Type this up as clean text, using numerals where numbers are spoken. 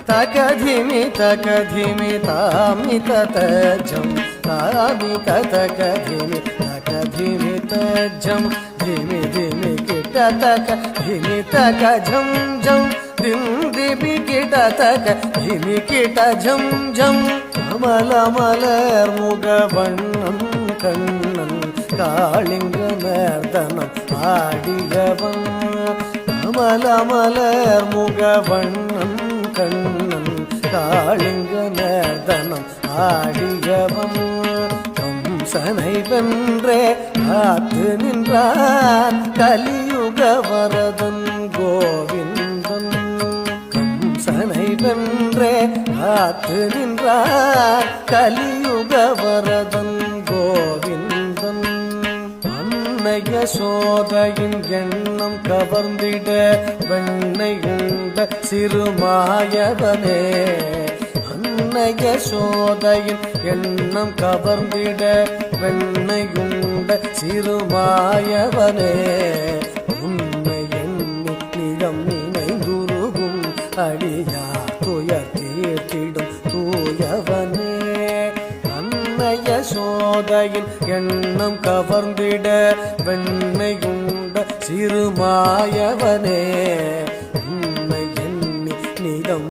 तकधिमि तकधिमि तामि ततजं तामि तकधिमि तकधिमि तजं धिमि धिमि kit तक धिमि तक झं झं धिं धिमि किट तक धिमि किट झं झं कमलमलर मुगवण्णं कण्णं काळिङ्गनर्दनं आडियवन् कमलमलर मुगवण्णं कण्णं काळिङ्गनर्दनं आडियवन् கம்சனை வென்றே காத்து நின்றான் கலியுக வரதன் கோவிந்தன் கம்சனை வென்றே காத்து நின்றான் கலியுக வரதன் கோவிந்தன் அன்னைய சோதையின் எண்ணம் கவர்ந்திட வெண்ணை உண்ட சிறுமாயவனே அன்னைய சோதையின் எண்ணம் கவர்ந்திட வெண்ணை உண்ட சிறுமாயவனே உண்மை எண்ணி நிலம் நினைந்துருகும் அடியா துயர் தீர்த்திடும் தூயவனே அன்னைய சோதையின் எண்ணம் கவர்ந்திட வெண்ணை உண்ட சிறுமாயவனே உண்மை எண்ணி நிலம்